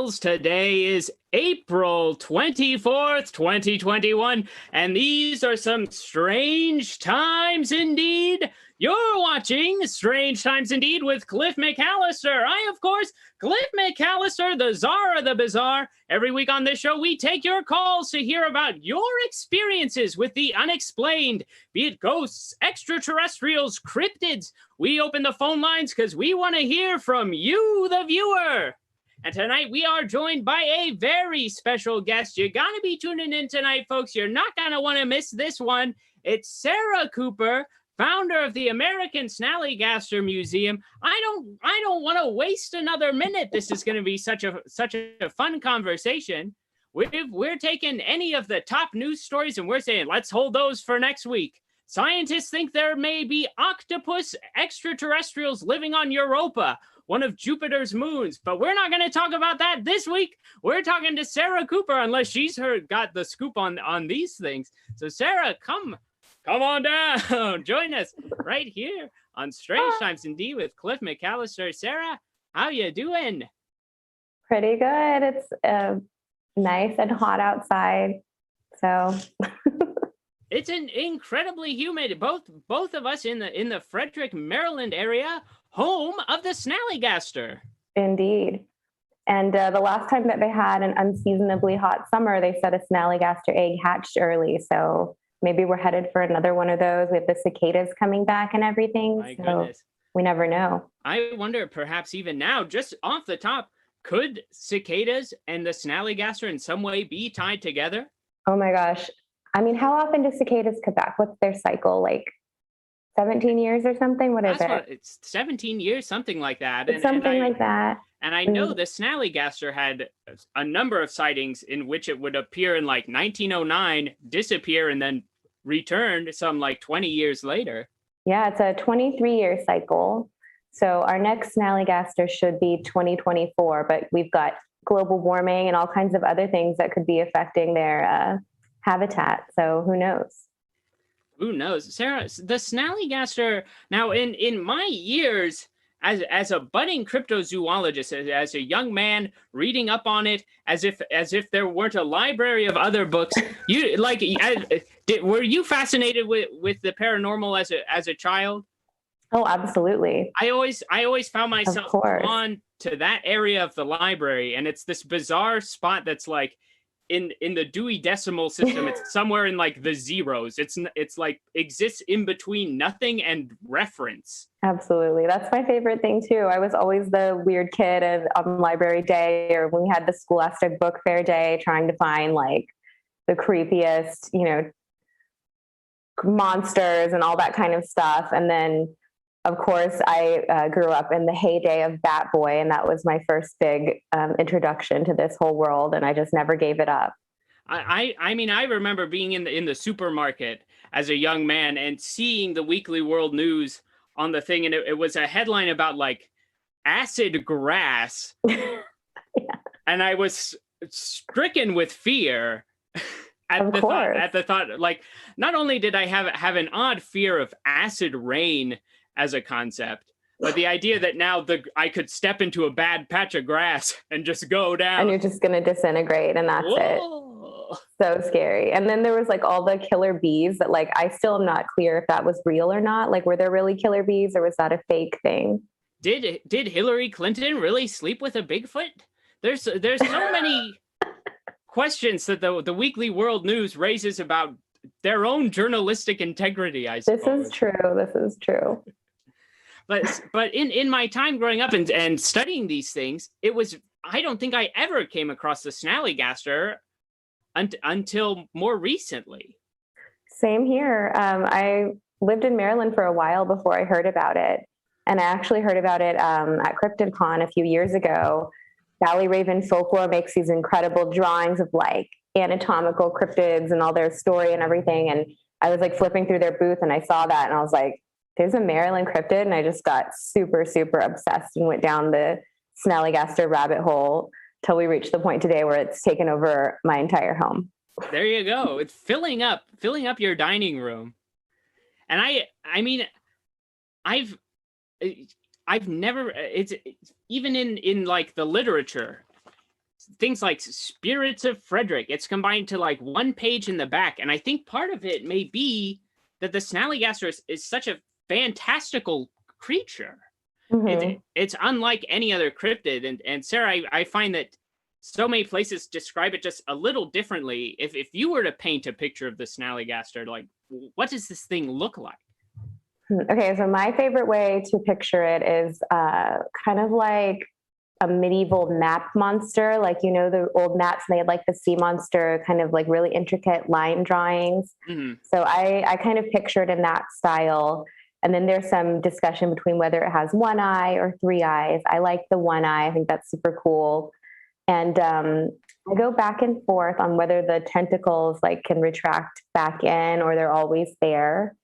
Pals. Today is April 24th, 2021, and these are some strange times indeed. You're watching Strange Times Indeed with Cliff McCallister. I, of course, Cliff McCallister, the Czar of the Bizarre. Every week on this show, we take your calls to hear about your experiences with the unexplained, be it ghosts, extraterrestrials, cryptids. We open the phone lines because we want to hear from you, the viewer. And tonight we are joined by a very special guest. You gotta be tuning in tonight, folks. You're not gonna want to miss this one. It's Sarah Cooper, founder of the American Snallygaster Museum. I don't want to waste another minute. This is going to be such a fun conversation. We're taking any of the top news stories and we're saying, let's hold those for next week. Scientists think there may be octopus extraterrestrials living on Europa, one of Jupiter's moons, but we're not going to talk about that this week. We're talking to Sarah Cooper, unless she's got the scoop on these things. So Sarah, come on down. Join us right here on Strange Times Indeed with Cliff McCallister. Sarah, how you doing? Pretty good. It's nice and hot outside. So it's an incredibly humid. Both of us in the Frederick, Maryland area, home of the Snallygaster. Indeed. And the last time that they had an unseasonably hot summer, they said a Snallygaster egg hatched early. So maybe we're headed for another one of those. We have the cicadas coming back and everything. My goodness. We never know. I wonder, perhaps even now, just off the top, could cicadas and the Snallygaster in some way be tied together? Oh my gosh. I mean, how often do cicadas come back? What's their cycle? Like 17 years or something? What is it? It's 17 years, something like that. Like that. And I know the Snallygaster had a number of sightings in which it would appear in like 1909, disappear, and then return some like 20 years later. Yeah, it's a 23-year cycle. So our next Snallygaster should be 2024, but we've got global warming and all kinds of other things that could be affecting their habitat. So who knows? Who knows? Sarah, the Snallygaster, now in my years, as a budding cryptozoologist, as a young man reading up on it, as if there weren't a library of other books, were you fascinated with the paranormal as a child? Oh, absolutely. I always found myself drawn to that area of the library, and it's this bizarre spot that's like in the Dewey Decimal System. It's somewhere in like the zeros. It's like exists in between nothing and reference. Absolutely. That's my favorite thing too. I was always the weird kid on library day, or when we had the Scholastic Book Fair day, trying to find like the creepiest, monsters and all that kind of stuff. And then of course, I grew up in the heyday of Bat Boy, and that was my first big introduction to this whole world, and I just never gave it up. I mean, I remember being in the supermarket as a young man and seeing the Weekly World News on the thing, and it was a headline about like acid grass, yeah. And I was stricken with fear at the thought. Like, not only did I have an odd fear of acid rain as a concept, but the idea that now I could step into a bad patch of grass and just go down. And you're just going to disintegrate, and that's it. So scary. And then there was like all the killer bees that like, I still am not clear if that was real or not. Like, were there really killer bees, or was that a fake thing? Did Hillary Clinton really sleep with a Bigfoot? There's so many questions that the Weekly World News raises about their own journalistic integrity, I suppose. This is true. But in my time growing up and studying these things, I don't think I ever came across the Snallygaster until more recently. Same here. I lived in Maryland for a while before I heard about it. And I actually heard about it at CryptidCon a few years ago. Valley Raven Folklore makes these incredible drawings of like anatomical cryptids and all their story and everything. And I was like flipping through their booth and I saw that and I was like, there's a Maryland cryptid. And I just got super, super obsessed and went down the Snallygaster rabbit hole till we reached the point today where it's taken over my entire home. There you go. It's filling up your dining room. And I mean, I've never, it's even in like the literature, things like Spirits of Frederick. It's combined to like one page in the back. And I think part of it may be that the Snallygaster is such a fantastical creature. It's unlike any other cryptid. And Sarah, I find that so many places describe it just a little differently. If you were to paint a picture of the Snallygaster, like, what does this thing look like? Okay, so my favorite way to picture it is kind of like a medieval map monster, like, you know, the old maps, and they had like the sea monster, kind of like really intricate line drawings. So I kind of pictured in that style. And then there's some discussion between whether it has one eye or three eyes. I like the one eye. I think that's super cool. And I go back and forth on whether the tentacles like can retract back in or they're always there.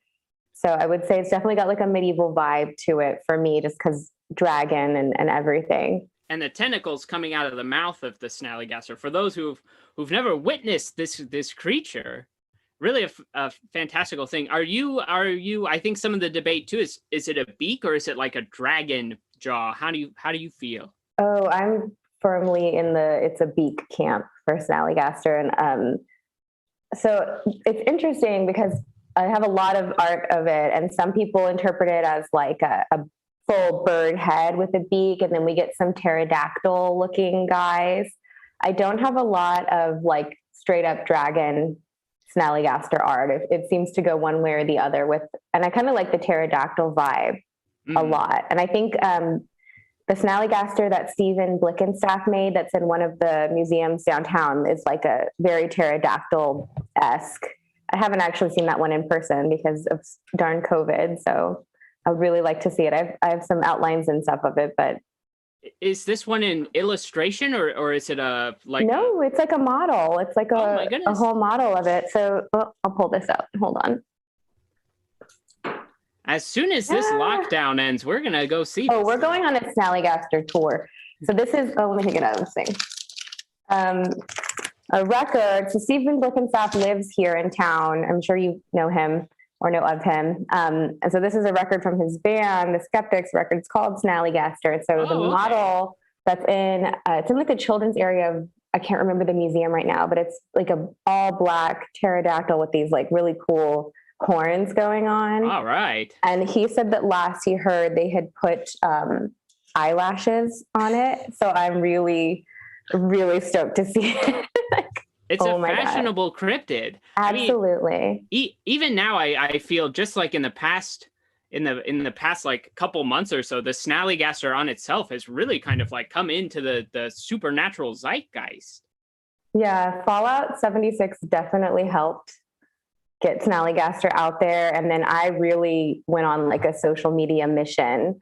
So I would say it's definitely got like a medieval vibe to it for me, just because dragon and everything. And the tentacles coming out of the mouth of the Snallygaster, for those who've never witnessed this creature, really a fantastical thing. Are you? I think some of the debate too is it a beak or is it like a dragon jaw? How do you feel? Oh, I'm firmly in it's a beak camp for Snallygaster, and so it's interesting because I have a lot of art of it, and some people interpret it as like a full bird head with a beak, and then we get some pterodactyl looking guys. I don't have a lot of like straight up dragon Snallygaster art. It seems to go one way or the other and I kind of like the pterodactyl vibe a lot. And I think the Snallygaster that Stephen Blickenstaff made that's in one of the museums downtown is like a very pterodactyl-esque. I haven't actually seen that one in person because of darn COVID, so I'd really like to see it. I have some outlines and stuff of it, but... Is this one an illustration or is it a like? No, it's like a model. It's like a whole model of it. So I'll pull this out. Hold on. As soon as this lockdown ends, we're gonna go see. Oh, we're going on a Snallygaster tour. So this is. Oh, let me take it out of this thing. A record. So Stephen Blickenstaff lives here in town. I'm sure you know him or know of him. And so this is a record from his band, the Skeptics record. It's called Snallygaster. So the model that's it's in like the children's area of, I can't remember the museum right now, but it's like a all black pterodactyl with these like really cool horns going on. All right. And he said that last he heard they had put eyelashes on it. So I'm really, really stoked to see it. It's a fashionable cryptid. Absolutely. I mean, even now, I feel just like in the past like couple months or so, the Snallygaster on itself has really kind of like come into the supernatural zeitgeist. Yeah, Fallout 76 definitely helped get Snallygaster out there, and then I really went on like a social media mission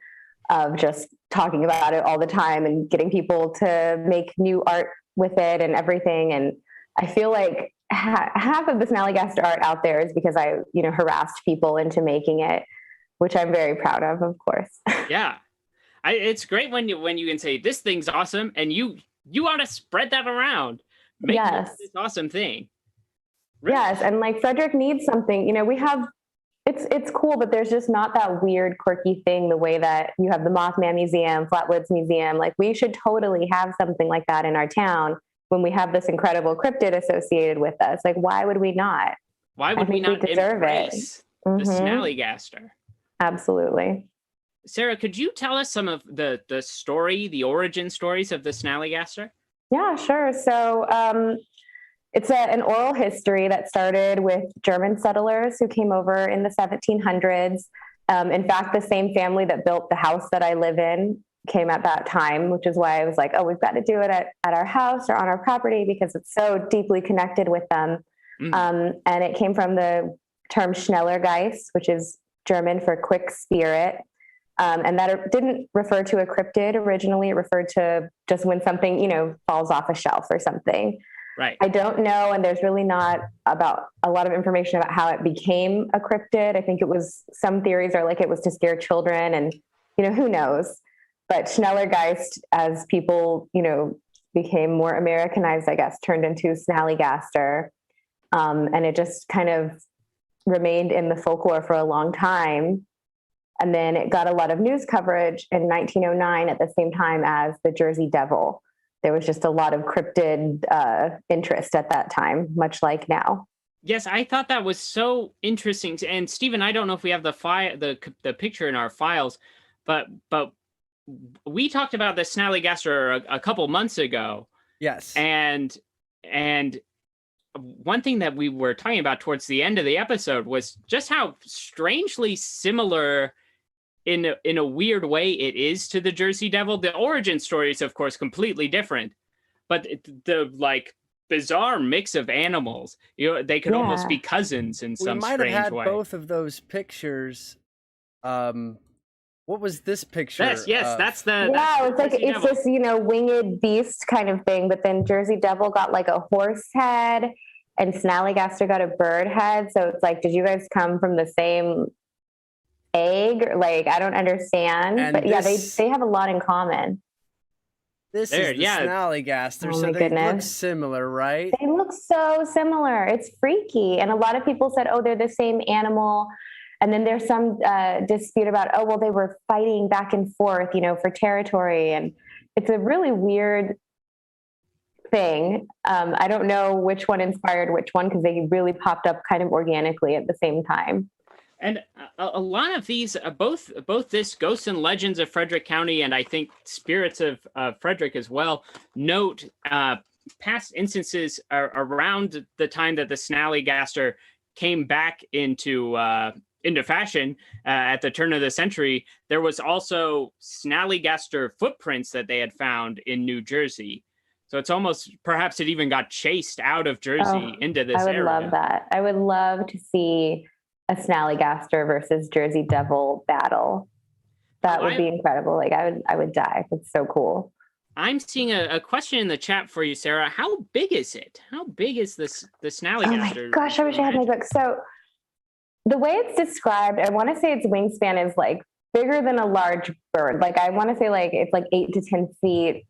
of just talking about it all the time and getting people to make new art with it and everything. And I feel like half of the Snallygaster art out there is because I, harassed people into making it, which I'm very proud of course. Yeah. It's great when you can say this thing's awesome and you ought to spread that around. Make this awesome thing. Really? Yes. And like Frederick needs something, we have, it's cool, but there's just not that weird, quirky thing the way that you have the Mothman Museum, Flatwoods Museum. Like we should totally have something like that in our town. When we have this incredible cryptid associated with us, like, why would we not? Why would we not embrace the Snallygaster? Absolutely. Sarah, could you tell us some of the origin stories of the Snallygaster? Yeah, sure. So it's an oral history that started with German settlers who came over in the 1700s. In fact, the same family that built the house that I live in came at that time, which is why I was like, oh, we've got to do it at our house or on our property because it's so deeply connected with them. And it came from the term Schnellergeist, which is German for quick spirit. And that didn't refer to a cryptid originally. It referred to just when something, falls off a shelf or something. Right. I don't know. And there's really not about a lot of information about how it became a cryptid. I think some theories are like it was to scare children and, who knows. But Schnellergeist, as people, became more Americanized, I guess, turned into Snallygaster. And it just kind of remained in the folklore for a long time. And then it got a lot of news coverage in 1909 at the same time as the Jersey Devil. there was just a lot of cryptid interest at that time, much like now. Yes, I thought that was so interesting. And Stephen, I don't know if we have the picture in our files, but we talked about the Snallygaster a couple months ago. Yes. And one thing that we were talking about towards the end of the episode was just how strangely similar in a weird way it is to the Jersey Devil. The origin story is, of course, completely different, but the like bizarre mix of animals, they could almost be cousins in some strange way. We might have had both of those pictures. What was this picture? Yes, that's it's this winged beast kind of thing, but then Jersey Devil got like a horse head and Snallygaster got a bird head. So it's like, did you guys come from the same egg? Like, I don't understand. And but they have a lot in common. This is the Snallygaster, so they look similar, right? They look so similar. It's freaky. And a lot of people said, oh, they're the same animal. And then there's some dispute about, oh, well, they were fighting back and forth, for territory. And it's a really weird thing. I don't know which one inspired which one, because they really popped up kind of organically at the same time. And a lot of these, both this Ghosts and Legends of Frederick County and I think Spirits of Frederick as well, note past instances around the time that the Snallygaster came back into fashion at the turn of the century. There was also Snallygaster footprints that they had found in New Jersey. So it's almost, perhaps it even got chased out of Jersey into this area. I would love that. I would love to see a Snallygaster versus Jersey Devil battle. That would be incredible. Like I would die. It's so cool. I'm seeing a question in the chat for you, Sarah. How big is it? How big is the Snallygaster? Oh my gosh, I wish I had my book. So the way it's described, I want to say its wingspan is like bigger than a large bird. Like I want to say like it's like 8 to 10 feet,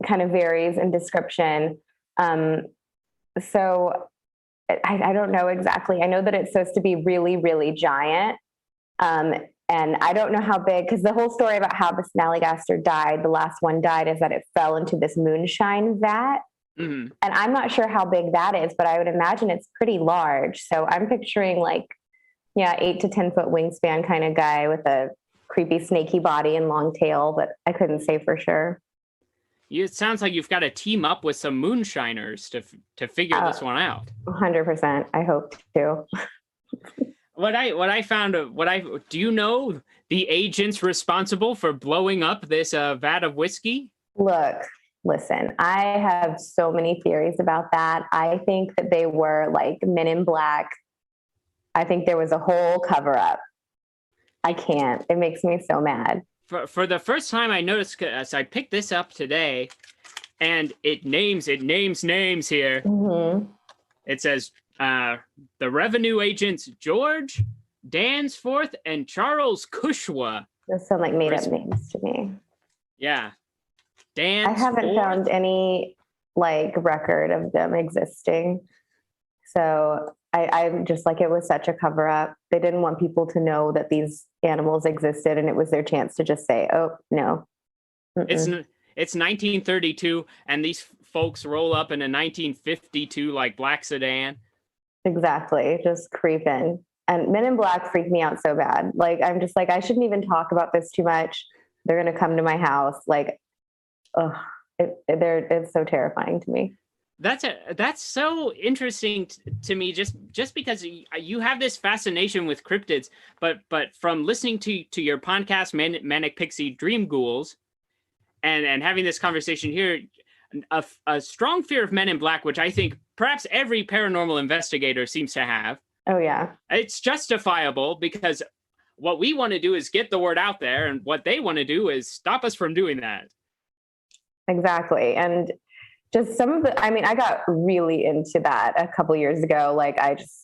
kind of varies in description. So I don't know exactly. I know that it's supposed to be really, really giant. And I don't know how big, because the whole story about how the Snallygaster died, the last one died, is that it fell into this moonshine vat. Mm-hmm. And I'm not sure how big that is, but I would imagine it's pretty large. So I'm picturing like, 8 to 10 foot wingspan kind of guy with a creepy snaky body and long tail, but I couldn't say for sure. It sounds like you've got to team up with some moonshiners to figure this one out. 100%. I hope to. Do you know the agents responsible for blowing up this vat of whiskey? Look, listen, I have so many theories about that. I think that they were like Men in Black. I think there was a whole cover up. I can't. It makes me so mad. For the first time, I noticed, so I picked this up today, and it names names here. Mm-hmm. It says the revenue agents George Dansforth and Charles Cushwa. Those sound like made up names to me. Yeah, I haven't found any like record of them existing, so I'm just like, it was such a cover up. They didn't want people to know that these animals existed, and it was their chance to just say, oh, no. Mm-mm. It's 1932, and these folks roll up in a 1952 like black sedan. Exactly, just creeping. And Men in Black freaked me out so bad. Like, I'm just like, I shouldn't even talk about this too much. They're going to come to my house. Like, it's so terrifying to me. That's so interesting to me, just because you have this fascination with cryptids, but from listening to your podcast, Manic Pixie Dream Ghouls, and having this conversation here, a strong fear of Men in Black, which I think perhaps every paranormal investigator seems to have. Oh yeah, it's justifiable, because what we want to do is get the word out there, and what they want to do is stop us from doing that. Exactly, and just some of I got really into that a couple years ago. Like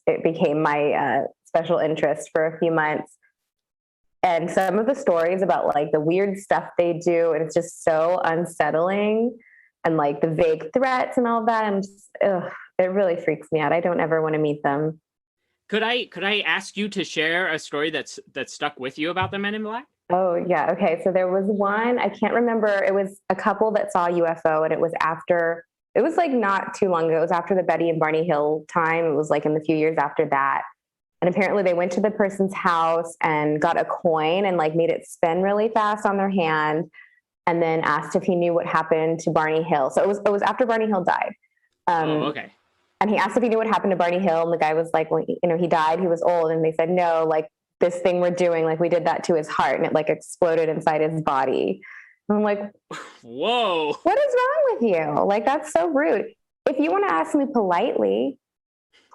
it became my special interest for a few months. And some of the stories about like the weird stuff they do, and it's just so unsettling, and like the vague threats and all that. And just, it really freaks me out. I don't ever want to meet them. Could I ask you to share a story that's stuck with you about the Men in Black? Oh, yeah. Okay. So there was one, I can't remember. It was a couple that saw a UFO, and it was after, it was like not too long ago. It was after the Betty and Barney Hill time. It was like in the few years after that. And apparently they went to the person's house and got a coin and like made it spin really fast on their hand, and then asked if he knew what happened to Barney Hill. So it was after Barney Hill died. Okay. And he asked if he knew what happened to Barney Hill. And the guy was like, well, he died. He was old. And they said, no, like this thing we're doing, like we did that to his heart, and it like exploded inside his body. And I'm like, whoa, what is wrong with you? Like, that's so rude. If you want to ask me politely,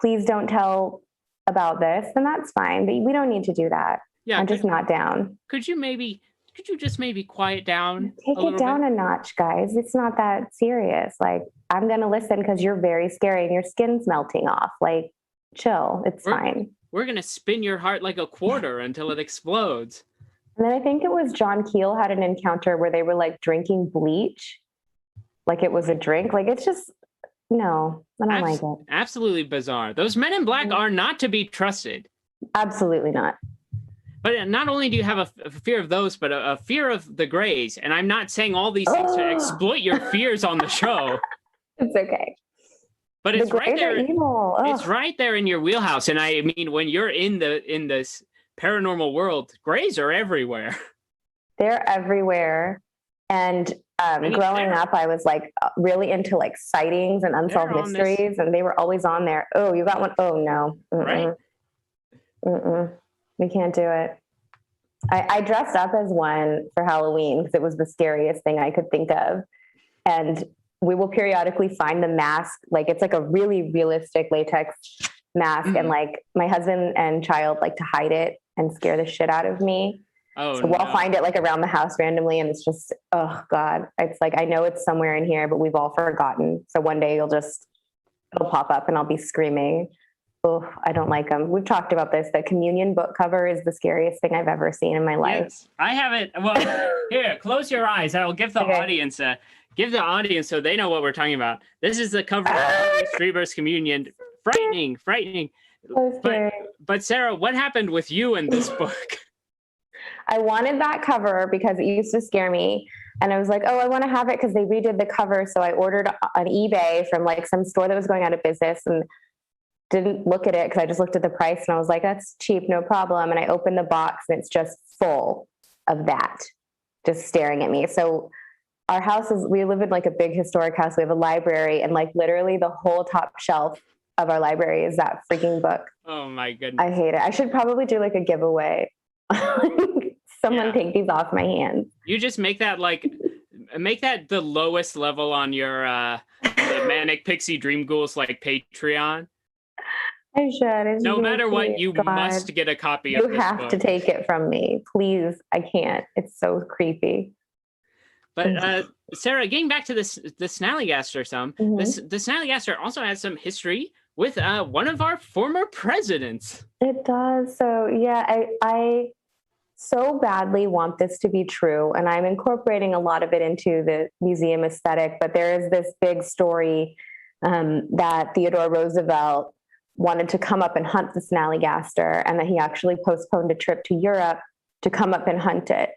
please don't tell about this, then that's fine. But we don't need to do that. Yeah. I'm just not down. Could you just maybe quiet down? Take it down a notch, guys. It's not that serious. Like, I'm going to listen because you're very scary and your skin's melting off. Like, chill. It's fine. We're going to spin your heart like a quarter until it explodes. And then I think it was John Keel had an encounter where they were like drinking bleach. Like it was a drink. Like, it's just, no, I don't like it. Absolutely bizarre. Those men in black are not to be trusted. Absolutely not. But not only do you have a fear of those, but a fear of the Greys. And I'm not saying all these things to exploit your fears on the show. It's okay. But it's right there. Evil. It's right there in your wheelhouse. And I mean, when you're in this paranormal world, Greys are everywhere. They're everywhere. And growing up, I was like really into like sightings and unsolved mysteries, and they were always on there. Oh, you got one? Oh no. Right. We can't do it. I dressed up as one for Halloween because it was the scariest thing I could think of. And we will periodically find the mask. Like, it's like a really realistic latex mask. Mm-hmm. And like my husband and child like to hide it and scare the shit out of me. Oh, so we'll find it like around the house randomly. And it's just, oh God, it's like, I know it's somewhere in here, but we've all forgotten. So one day it'll pop up and I'll be screaming. Oh, I don't like them. We've talked about this. The communion book cover is the scariest thing I've ever seen in my life. Yes, I haven't. Well, here, close your eyes. I will give the audience so they know what we're talking about. This is the cover of Streber's Communion. Frightening. But Sarah, what happened with you in this book? I wanted that cover because it used to scare me. And I was like, oh, I want to have it because they redid the cover. So I ordered on eBay from like some store that was going out of business, and didn't look at it because I just looked at the price and I was like, that's cheap, no problem. And I opened the box and it's just full of that, just staring at me. So our house we live in like a big historic house. We have a library, and like literally the whole top shelf of our library is that freaking book. Oh my goodness. I hate it. I should probably do like a giveaway. Someone take these off my hands. You just make that the lowest level on your the Manic Pixie Dream Ghouls like Patreon. I should. No matter what, you must get a copy of this book. You have to take it from me. Please. I can't. It's so creepy. But Sarah, getting back to the Snallygaster the Snallygaster also has some history with one of our former presidents. It does. So yeah, I so badly want this to be true. And I'm incorporating a lot of it into the museum aesthetic, but there is this big story that Theodore Roosevelt wanted to come up and hunt the Snallygaster, and that he actually postponed a trip to Europe to come up and hunt it.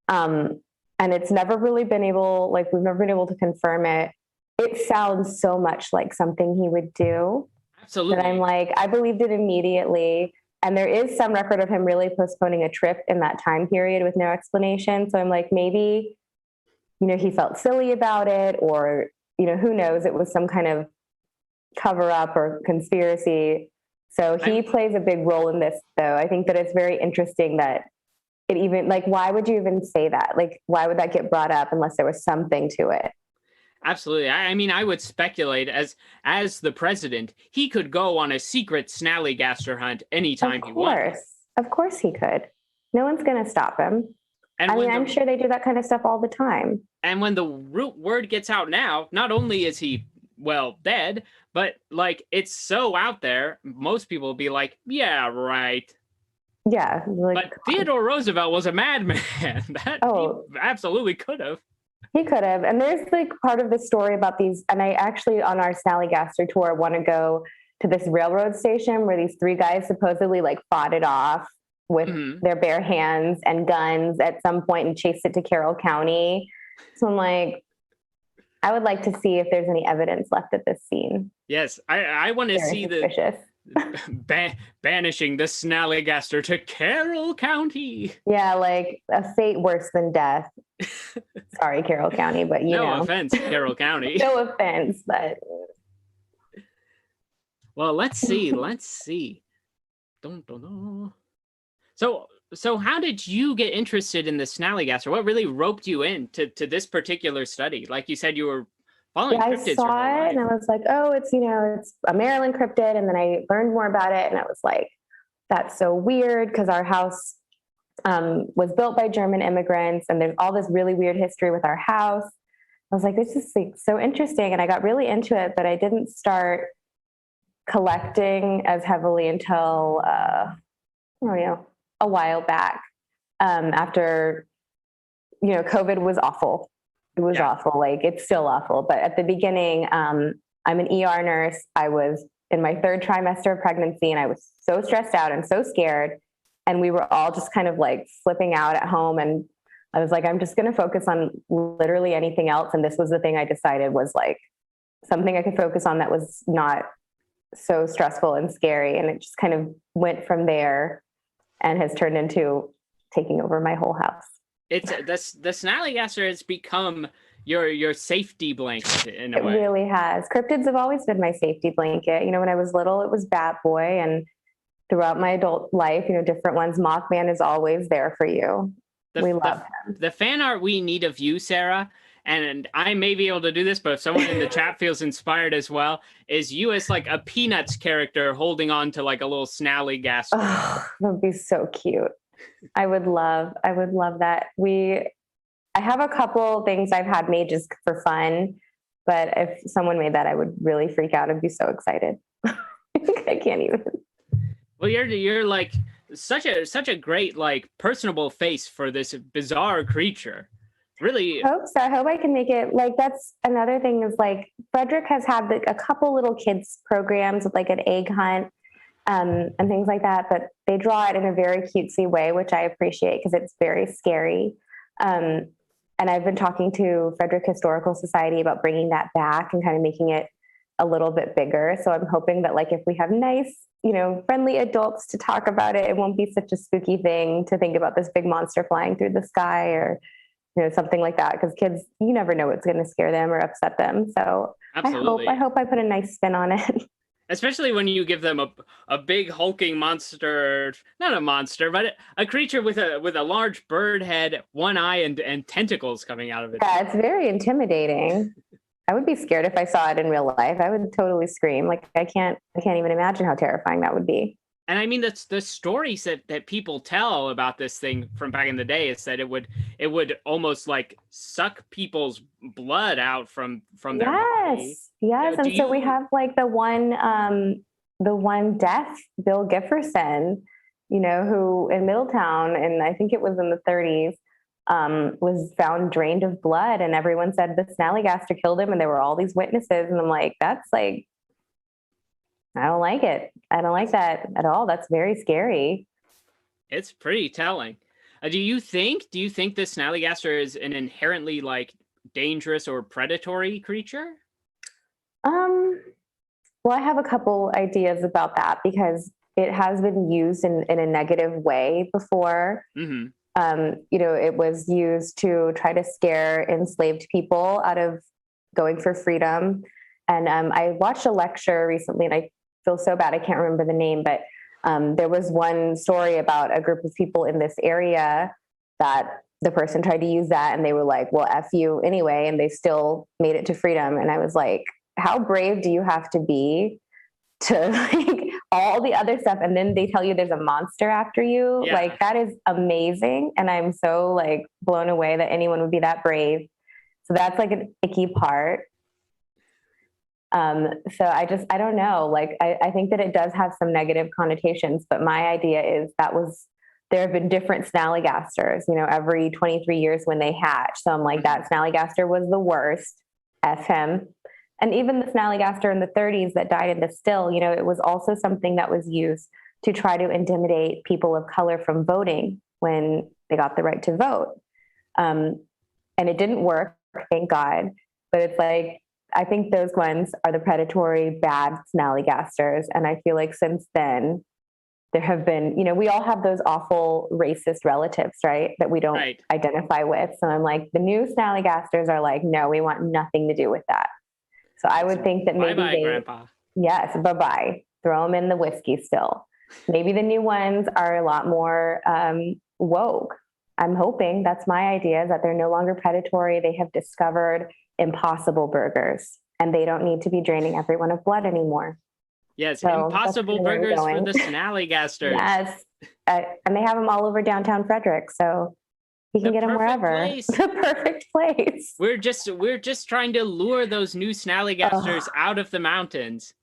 And it's never really been able, like, we've never been able to confirm it. It sounds so much like something he would do. Absolutely. That I'm like, I believed it immediately. And there is some record of him really postponing a trip in that time period with no explanation. So I'm like, maybe, he felt silly about it, or, who knows? It was some kind of cover up or conspiracy. So he plays a big role in this, though. I think that it's very interesting that it even, like, why would you even say that? Like, why would that get brought up unless there was something to it? Absolutely. I mean, I would speculate as the president, he could go on a secret Snallygaster hunt anytime he wants. Of course he could. No one's going to stop him. And I'm sure they do that kind of stuff all the time. And when the word gets out now, not only is he, dead, but like, it's so out there, most people will be like, yeah, right. Yeah. But Theodore Roosevelt was a madman. He absolutely could have. He could have. And there's like part of the story about these, and I actually on our Snallygaster tour want to go to this railroad station where these three guys supposedly like fought it off with Mhm. their bare hands and guns at some point and chased it to Carroll County. So I'm like, I would like to see if there's any evidence left at this scene. Yes, I want to Very see suspicious. banishing the Snallygaster to Carroll County. Yeah, like a fate worse than death. Sorry, Carroll County, but you No know. offense, Carroll County. No offense, but Well, let's see. Let's see. Dun, dun, dun. So how did you get interested in the Snallygaster? What really roped you in to this particular study? Like you said, you were following I cryptids your saw whole it and I life. was like, oh, it's, it's a Maryland cryptid. And then I learned more about it and I was like, that's so weird because our house was built by German immigrants and there's all this really weird history with our house. I was like, this is like so interesting. And I got really into it, but I didn't start collecting as heavily until, a while back after, COVID was awful. It was awful. Like it's still awful. But at the beginning, I'm an ER nurse. I was in my 3rd trimester of pregnancy and I was so stressed out and so scared. And we were all just kind of like flipping out at home. And I was like, I'm just going to focus on literally anything else. And this was the thing I decided was like something I could focus on that was not so stressful and scary. And it just kind of went from there and has turned into taking over my whole house. It's the Snallygaster has become your safety blanket in a It way. really has. Cryptids have always been my safety blanket. When I was little, it was Bat Boy, and throughout my adult life, different ones. Mothman is always there for you. We love him. The fan art we need of you, Sarah, and I may be able to do this, but if someone in the chat feels inspired as well, is you as like a Peanuts character holding on to like a little Snallygaster. Oh, that would be so cute. I would love that. I have a couple things I've had made just for fun, but if someone made that, I would really freak out. I'd be so excited. I can't even. Well, you're like such a great like personable face for this bizarre creature. Really. I hope so. I hope I can make it like that's another thing is like Frederick has had a couple little kids programs with like an egg hunt and things like that, but they draw it in a very cutesy way, which I appreciate because it's very scary. And I've been talking to Frederick Historical Society about bringing that back and kind of making it a little bit bigger. So I'm hoping that like if we have nice, friendly adults to talk about it, it won't be such a spooky thing to think about this big monster flying through the sky or something like that. Because kids, you never know what's going to scare them or upset them. So absolutely. I hope I put a nice spin on it. Especially when you give them a big hulking monster, not a monster, but a creature with a large bird head, one eye, and tentacles coming out of it. Yeah, it's very intimidating. I would be scared if I saw it in real life. I would totally scream. Like I can't even imagine how terrifying that would be. And I mean, that's the stories that people tell about this thing from back in the day is that it would almost like suck people's blood out from their body. Yes. And so we have like the one death, Bill Gifferson, who in Middletown, and I think it was in the 30s, was found drained of blood, and everyone said the Snallygaster killed him, and there were all these witnesses, and I'm like, that's like, I don't like it. I don't like that at all. That's very scary. It's pretty telling. Do you think the Snallygaster is an inherently like dangerous or predatory creature? Well, I have a couple ideas about that because it has been used in a negative way before. Mm-hmm. It was used to try to scare enslaved people out of going for freedom. And I watched a lecture recently, and I feel so bad I can't remember the name, but there was one story about a group of people in this area that the person tried to use that, and they were like, well, F you anyway, and they still made it to freedom. And I was like, how brave do you have to be to like all the other stuff, and then they tell you there's a monster after you? Yeah. Like that is amazing, and I'm so like blown away that anyone would be that brave. So that's like an icky part. So I don't know. Like, I think that it does have some negative connotations, but my idea is there have been different Snallygasters, every 23 years when they hatch. So I'm like, that Snallygaster was the worst. F him. And even the Snallygaster in the 30s that died in the still, it was also something that was used to try to intimidate people of color from voting when they got the right to vote. And it didn't work, thank God. But it's like, I think those ones are the predatory, bad Snallygasters. And I feel like since then, there have been, we all have those awful racist relatives, right? That we don't identify with. So I'm like, the new Snallygasters are like, no, we want nothing to do with that. So I would think that maybe bye-bye, Grandpa. Yes, bye-bye. Throw them in the whiskey still. Maybe the new ones are a lot more woke. I'm hoping, that's my idea, is that they're no longer predatory. They have discovered impossible burgers, and they don't need to be draining everyone of blood anymore. Yes, so impossible burgers for the Snallygasters. Yes, and they have them all over downtown Frederick, so you can get them wherever. The perfect place. We're just trying to lure those new Snallygasters out of the mountains.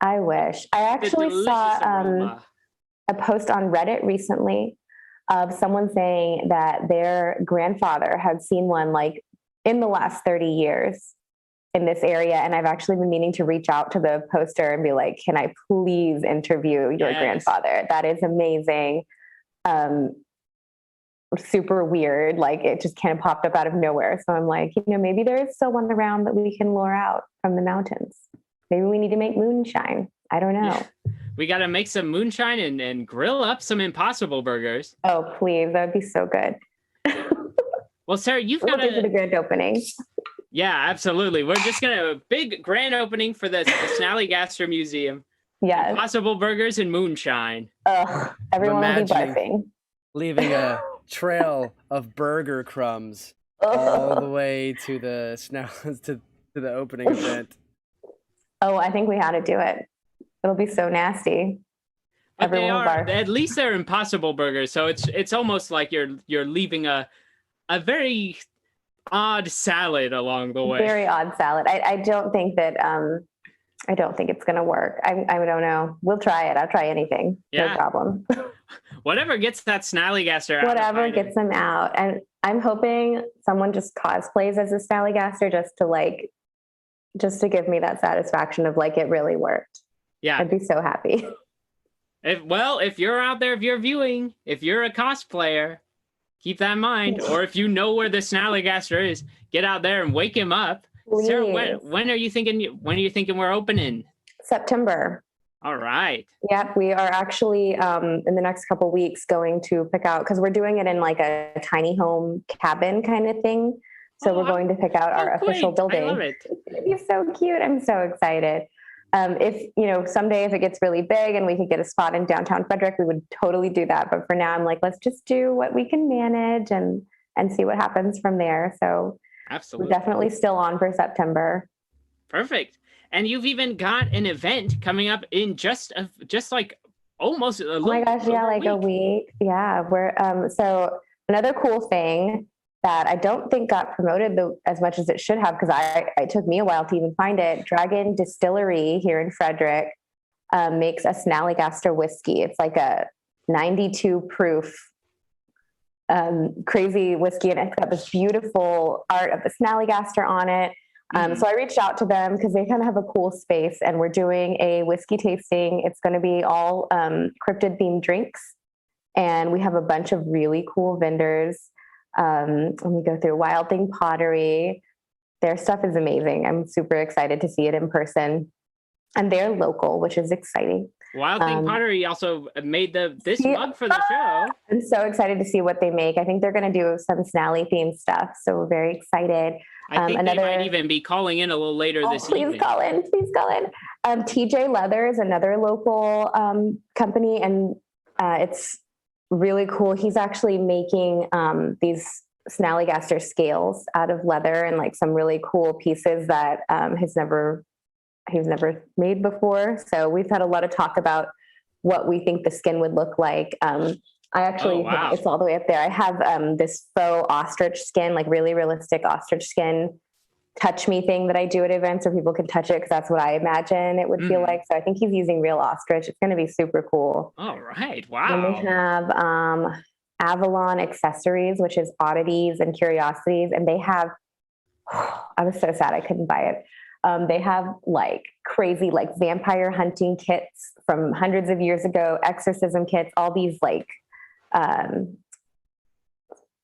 I wish. I actually saw a post on Reddit recently of someone saying that their grandfather had seen one like in the last 30 years in this area. And I've actually been meaning to reach out to the poster and be like, can I please interview your grandfather? That is amazing. Super weird. Like, it just kind of popped up out of nowhere. So I'm like, maybe there is still one around that we can lure out from the mountains. Maybe we need to make moonshine. I don't know. Yeah. We got to make some moonshine and grill up some impossible burgers. Oh, please. That would be so good. Well, Sarah, you've got the grand opening. Yeah, absolutely. We're just going to have a big grand opening for the Snallygaster Museum. Yes. Impossible burgers and moonshine. Ugh, everyone will be barfing. Leaving a trail of burger crumbs all the way to the to the opening event. Oh, I think we had to do it. It'll be so nasty. But everyone will barf. At least they're impossible burgers, so it's almost like you're leaving a very odd salad along the way. Very odd salad. I don't think that I don't think it's gonna work. I don't know. We'll try it. I'll try anything. Yeah. No problem. Whatever gets that Snallygaster out. Whatever gets them out. And I'm hoping someone just cosplays as a Snallygaster just to give me that satisfaction of like it really worked. Yeah. I'd be so happy. If you're out there, if you're viewing, if you're a cosplayer, keep that in mind. Or if you know where the Snallygaster is, get out there and wake him up. Please. Sarah, when are you thinking we're opening? September. All right. Yep, we are actually in the next couple of weeks going to pick out, because we're doing it in like a tiny home cabin kind of thing. So we're going to pick out our official building. I love it. It's going to be so cute. I'm so excited. If, someday if it gets really big and we could get a spot in downtown Frederick, we would totally do that. But for now, I'm like, let's just do what we can manage and see what happens from there. So absolutely, we're definitely still on for September. Perfect. And you've even got an event coming up in just like almost a week. Yeah, we're so another cool thing that I don't think got promoted as much as it should have, because it took me a while to even find it. Dragon Distillery here in Frederick makes a Snallygaster whiskey. It's like a 92 proof crazy whiskey, and it's got this beautiful art of the Snallygaster on it. So I reached out to them because they kind of have a cool space, and we're doing a whiskey tasting. It's going to be all cryptid themed drinks, and we have a bunch of really cool vendors. And we go through Thing Pottery. Their stuff is amazing. I'm super excited to see it in person, and they're local, which is exciting. Thing Pottery also made this mug for the show. I'm so excited to see what they make. I think they're going to do some Snally themed stuff, so we're very excited. I think they might even be calling in a little later this evening. Please call in. TJ Leather is another local company, and it's really cool. He's actually making these Snallygaster scales out of leather and like some really cool pieces that he's never made before. So we've had a lot of talk about what we think the skin would look like. I actually think it's all the way up there. I have this faux ostrich skin, like really realistic ostrich skin touch me thing that I do at events where people can touch it, because that's what I imagine it would feel like. So I think he's using real ostrich. It's going to be super cool. All right. Wow. And we have Avalon Accessories, which is oddities and curiosities. And they have, I was so sad I couldn't buy it. They have like crazy like vampire hunting kits from hundreds of years ago, exorcism kits, all these like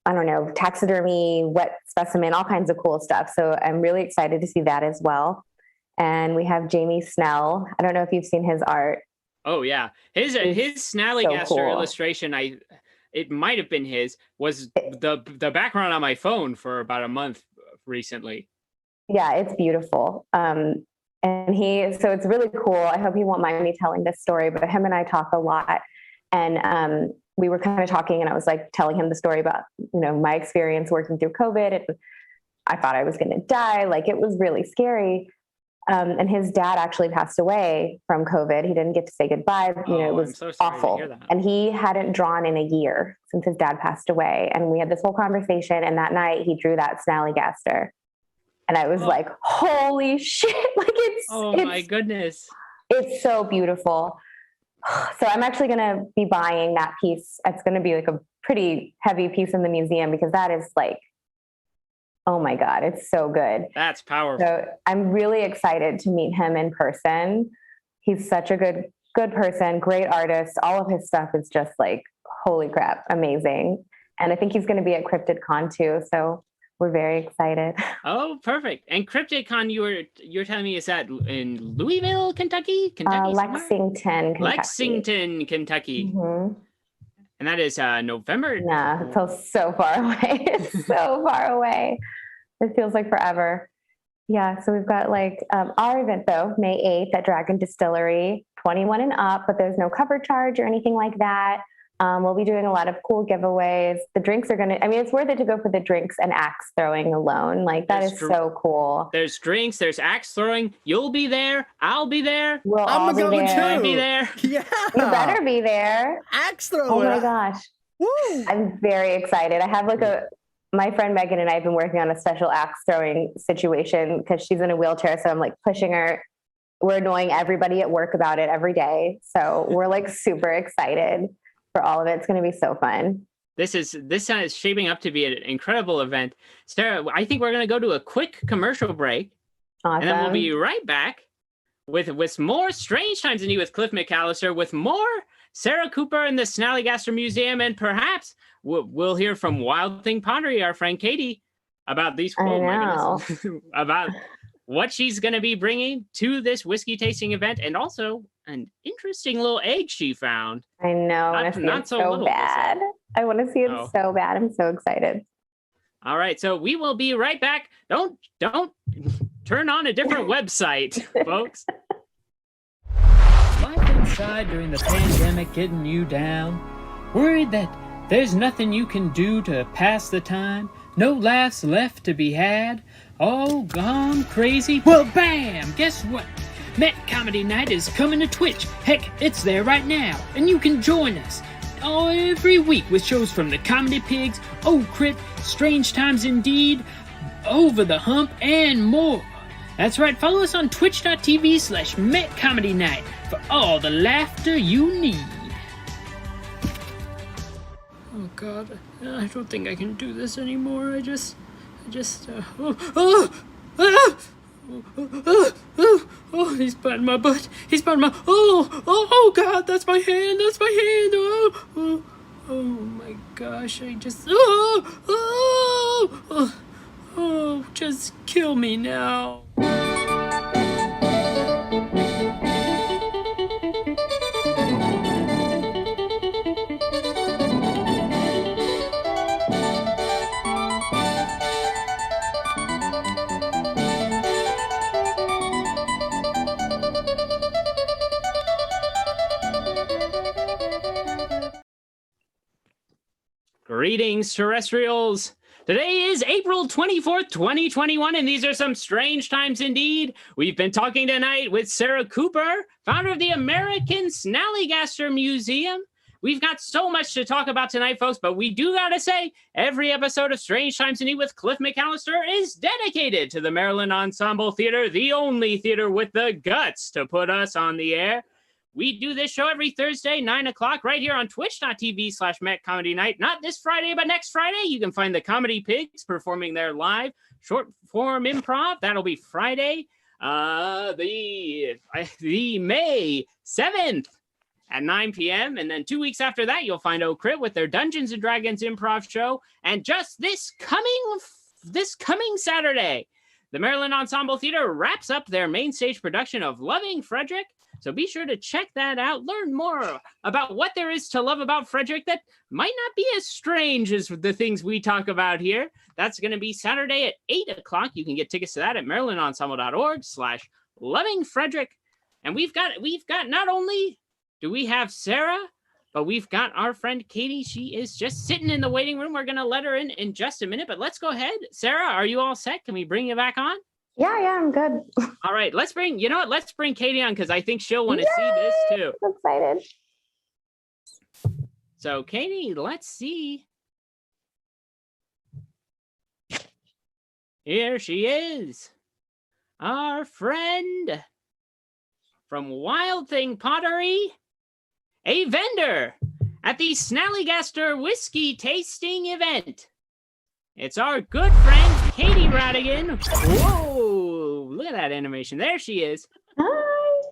I don't know, taxidermy, wet specimen, all kinds of cool stuff. So I'm really excited to see that as well. And we have Jamie Snell. I don't know if you've seen his art. Oh yeah, his Snallygaster so cool. illustration. It might have been his. Was the background on my phone for about a month recently. Yeah, it's beautiful. So it's really cool. I hope he won't mind me telling this story, but him and I talk a lot, and we were kind of talking, and I was like telling him the story about, you know, my experience working through COVID. I thought I was going to die. Like, it was really scary. And his dad actually passed away from COVID. He didn't get to say goodbye. You know, it was awful. And he hadn't drawn in a year since his dad passed away. And we had this whole conversation. And that night he drew that Snallygaster. And I was like, holy shit. Like it's my goodness. It's so beautiful. So I'm actually going to be buying that piece. It's going to be like a pretty heavy piece in the museum, because that is like, oh my God, it's so good. That's powerful. So I'm really excited to meet him in person. He's such a good person, great artist. All of his stuff is just like, holy crap, amazing. And I think he's going to be at Cryptid Con too. So we're very excited. Oh, perfect. And Cryptid Con, you're telling me, is that in Louisville, Kentucky? Lexington, Kentucky. Mm-hmm. And that is November. Nah, it's so far away. It's so far away. It feels like forever. Yeah, so we've got like our event though, May 8th at Dragon Distillery, 21 and up, but there's no cover charge or anything like that. We'll be doing a lot of cool giveaways. The drinks are it's worth it to go for the drinks and axe throwing alone. Like, that is so cool. There's drinks, there's axe throwing. You'll be there. I'll be there. We'll all be there. I'll be there. Yeah. You better be there. Axe throwing. Oh my gosh. Woo. I'm very excited. I have my friend Megan and I have been working on a special axe throwing situation because she's in a wheelchair. So I'm like pushing her. We're annoying everybody at work about it every day. So we're like super excited for all of it. It's going to be so fun. This is shaping up to be an incredible event. Sarah, I think we're going to go to a quick commercial break. Awesome. And then we'll be right back with more Strange Times Indeed with Cliff McCallister, with more Sarah Cooper and the Snallygaster Museum, and perhaps we'll hear from Wild Thing Pottery, our friend Katie, about these about what she's going to be bringing to this whiskey tasting event, and also an interesting little egg she found. I know. I want to see it so bad. I want to see it so bad. I'm so excited. All right. So we will be right back. Don't turn on a different website, folks. Life inside during the pandemic getting you down? Worried that there's nothing you can do to pass the time? No laughs left to be had? All gone crazy? Well, bam! Guess what? Met Comedy Night is coming to Twitch. Heck, it's there right now, and you can join us every week with shows from the Comedy Pigs, Oh Crit, Strange Times Indeed, Over the Hump, and more. That's right, follow us on twitch.tv/MetComedyNight for all the laughter you need. Oh God, I don't think I can do this anymore. Oh, he's biting my butt. He's biting my, oh God, that's my hand. Oh my gosh, just kill me now. Greetings, terrestrials. Today is April 24th, 2021, and these are some strange times indeed. We've been talking tonight with Sarah Cooper, founder of the American Snallygaster Museum. We've got so much to talk about tonight, folks, but we do gotta say, every episode of Strange Times Indeed with Cliff McCallister is dedicated to the Maryland Ensemble Theater, the only theater with the guts to put us on the air. We do this show every Thursday, 9 o'clock, right here on twitch.tv/MetComedyNight. Not this Friday, but next Friday. You can find the Comedy Pigs performing their live short-form improv. That'll be Friday. the May 7th at 9 p.m. And then 2 weeks after that, you'll find O'Crit with their Dungeons & Dragons improv show. And just this coming Saturday, the Maryland Ensemble Theater wraps up their main stage production of Loving Frederick. So be sure to check that out. Learn more about what there is to love about Frederick that might not be as strange as the things we talk about here. That's going to be Saturday at 8 o'clock. You can get tickets to that at marylandensemble.org/lovingfrederick. And we've got not only do we have Sarah, but we've got our friend Katie. She is just sitting in the waiting room. We're going to let her in just a minute, but let's go ahead. Sarah, are you all set? Can we bring you back on? Yeah, I'm good. All right, let's bring Katie on because I think she'll want to see this too. I'm excited. So Katie, let's see. Here she is. Our friend from Wild Thing Pottery, a vendor at the Snallygaster Whiskey Tasting event. It's our good friend, Katie Rattigan. Whoa, look at that animation. There she is. Hi.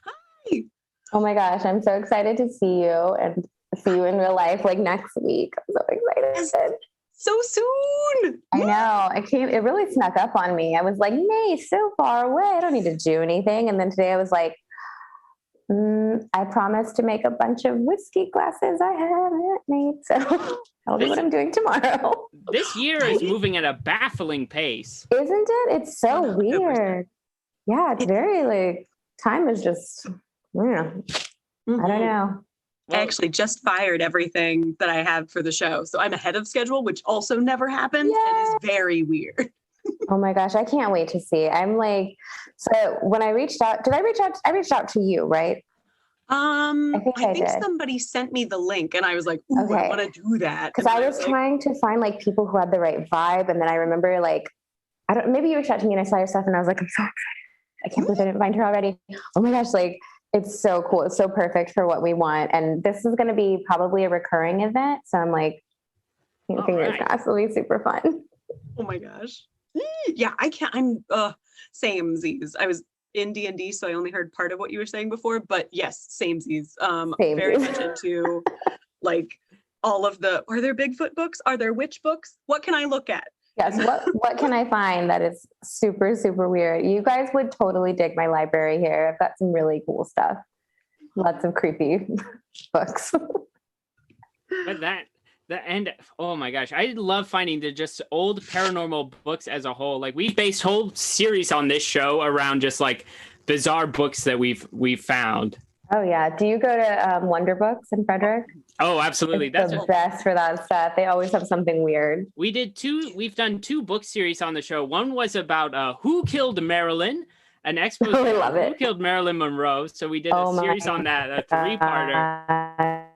Hi. Oh my gosh, I'm so excited to see you and see you in real life like next week. I'm so excited. So soon. I know. It really snuck up on me. I was like, May, so far away. I don't need to do anything. And then today I was like, I promised to make a bunch of whiskey glasses I haven't made. So I'll do what I'm doing tomorrow. This year is moving at a baffling pace. Isn't it? It's so 100%. weird. Yeah, it's very like, time is just, I don't know. I actually just fired everything that I have for the show. So I'm ahead of schedule, which also never happens and is very weird. Oh my gosh, I can't wait to see. I'm like, so when I reached out, I reached out to you, right? I think did. somebody sent me the link and I was like, ooh, Okay. I want to do that. Because I was trying to find like people who had the right vibe. And then I remember like, maybe you reached out to me and I saw your stuff and I was like, I'm so excited. I can't believe I didn't find her already. Oh my gosh, like it's so cool. It's so perfect for what we want. And this is going to be probably a recurring event. So I'm like, fingers crossed, it'll be super fun. Oh my gosh. Yeah, I can't. I'm samesies. I was in D&D, so I only heard part of what you were saying before. But yes, samesies. Very much into like all of the. Are there Bigfoot books? Are there witch books? What can I look at? Yes. What can I find that is super, super weird? You guys would totally dig my library here. I've got some really cool stuff. Lots of creepy books. But and oh my gosh, I love finding the just old paranormal books as a whole. Like we based whole series on this show around just like bizarre books that we've found. Oh yeah. Do you go to Wonder Books in Frederick? Oh, absolutely. That's the best for that stuff. They always have something weird. We've done 2 book series on the show. One was about Who Killed Marilyn, an expose I love Who it. Killed Marilyn Monroe. So we did a series on that, a 3-parter.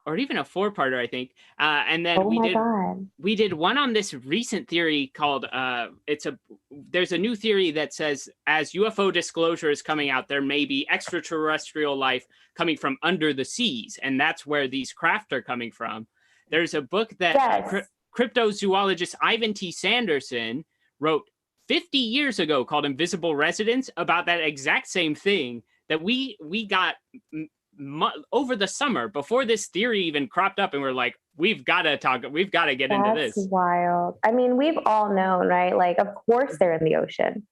Or even a 4-parter, I think. And then we did one on this recent theory called there's a new theory that says as UFO disclosure is coming out, there may be extraterrestrial life coming from under the seas, and that's where these craft are coming from. There's a book that cryptozoologist Ivan T. Sanderson wrote 50 years ago called Invisible Residents about that exact same thing that we got over the summer before this theory even cropped up, and we're like, we've got to get into this. That's wild. I mean, we've all known, right? Like, of course they're in the ocean.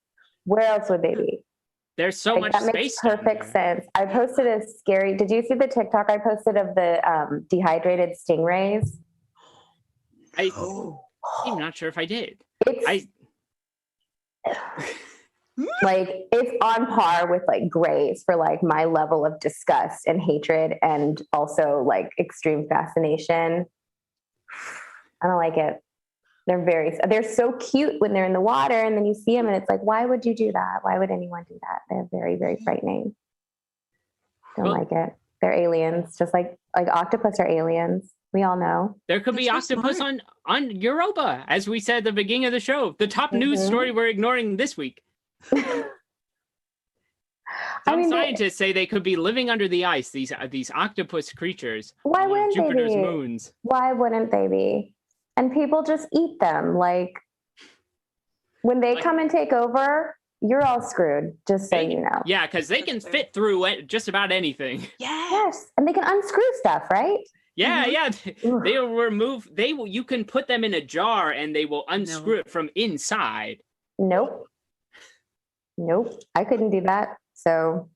Where else would they be? There's so much that space. Makes perfect sense. I posted a scary. Did you see the TikTok I posted of the dehydrated stingrays? I'm not sure if I did. Like it's on par with like grays for like my level of disgust and hatred and also like extreme fascination. I don't like it. They're so cute when they're in the water and then you see them and it's like, why would you do that? Why would anyone do that? They're very, very frightening. Don't like it. They're aliens, just like octopus are aliens. We all know. There could be octopus on Europa, as we said at the beginning of the show. The top news story we're ignoring this week. Scientists say they could be living under the ice, these octopus creatures. Why wouldn't Jupiter's they be? moons. Why wouldn't they be? And people just eat them. Like when they come and take over, you're all screwed, just so you know. Yeah, because they can fit through just about anything. Yes, and they can unscrew stuff, right? Yeah, yeah. Ugh. They will remove. You can put them in a jar, and they will unscrew it from inside. Nope. I couldn't do that. So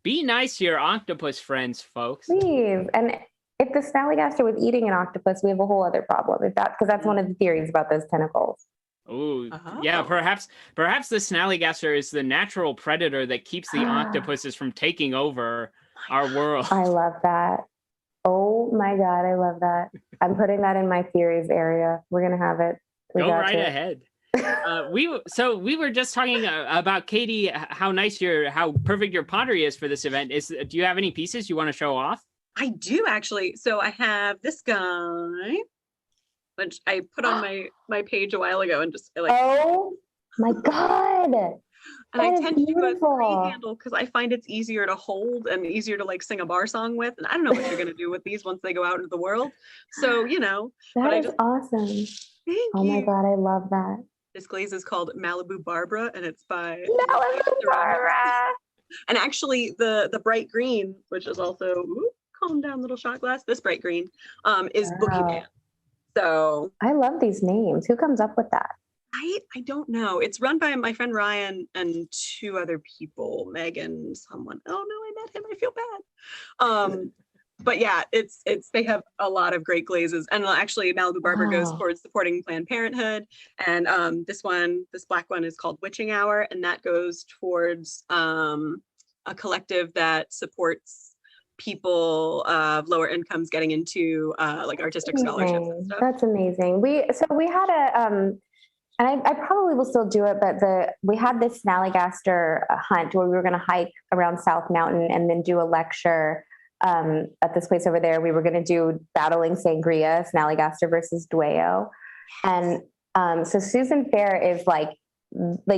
be nice to your octopus friends, folks. Please. And if the Snallygaster was eating an octopus, we have a whole other problem. Because that's one of the theories about those tentacles. Oh, yeah. Perhaps the Snallygaster is the natural predator that keeps the octopuses from taking over our world. I love that. Oh my God, I love that. I'm putting that in my theories area. We're gonna have it. Go right ahead. We were just talking about Katie, how perfect your pottery is for this event. Do you have any pieces you want to show off? I do actually. So I have this guy, which I put on my page a while ago, and just oh my God. And I tend to do a free handle because I find it's easier to hold and easier to sing a bar song with. And I don't know what you're going to do with these once they go out into the world. So, That is awesome. Thank you. My God, I love that. This glaze is called Malibu Barbara, and it's by Malibu Barbara. And actually, the bright green, which is also calm down, little shot glass. This bright green is Boogeyman. So I love these names. Who comes up with that? I don't know. It's run by my friend Ryan and two other people, Megan, someone. Oh no, I met him. I feel bad. But yeah, it's they have a lot of great glazes, and actually Malibu Barbara goes towards supporting Planned Parenthood, and this black one is called Witching Hour, and that goes towards a collective that supports people of lower incomes getting into artistic scholarships and stuff. That's amazing. We had a and I probably will still do it, but we had this Snallygaster hunt where we were going to hike around South Mountain and then do a lecture at this place over there. We were going to do Battling Sangria, Snallygaster versus Dueño. And so Susan Fair is like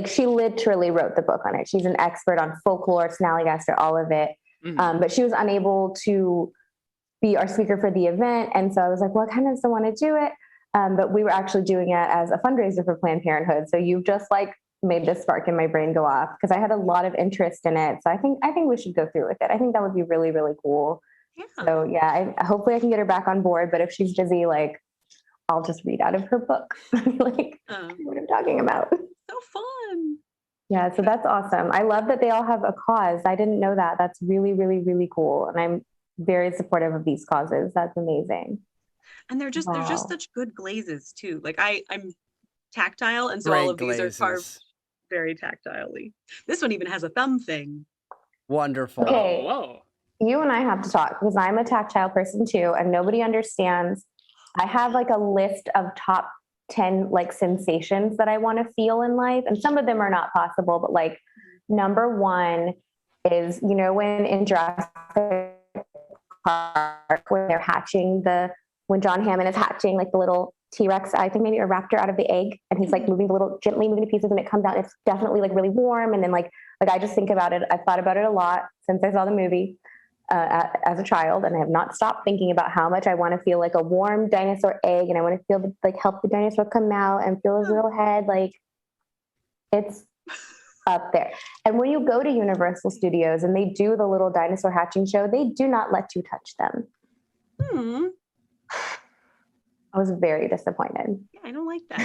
she literally wrote the book on it. She's an expert on folklore, Snallygaster, all of it. Mm-hmm. But she was unable to be our speaker for the event. And so I was like, well, I kind of still want to do it. But we were actually doing it as a fundraiser for Planned Parenthood. So you've just made this spark in my brain go off because I had a lot of interest in it. So I think we should go through with it. I think that would be really, really cool. Yeah. So yeah, hopefully I can get her back on board. But if she's busy, I'll just read out of her book. What I'm talking about. So fun. Yeah, so that's awesome. I love that they all have a cause. I didn't know that. That's really, really, really cool. And I'm very supportive of these causes. That's amazing. And they're just such good glazes too. I'm tactile, and so all of these are carved very tactilely. This one even has a thumb thing. Wonderful. Okay. Whoa. You and I have to talk because I'm a tactile person too, and nobody understands. I have a list of top 10 sensations that I want to feel in life, and some of them are not possible, but number one is, when in Jurassic Park when they're hatching when John Hammond is hatching the little T-Rex, I think maybe a raptor out of the egg, and he's gently moving the pieces, and it comes out. It's definitely really warm, and then I just think about it. I've thought about it a lot since I saw the movie as a child, and I have not stopped thinking about how much I want to feel a warm dinosaur egg, and I want to feel help the dinosaur come out and feel his little head. It's up there. And when you go to Universal Studios and they do the little dinosaur hatching show, they do not let you touch them. I was very disappointed. Yeah, I don't like that.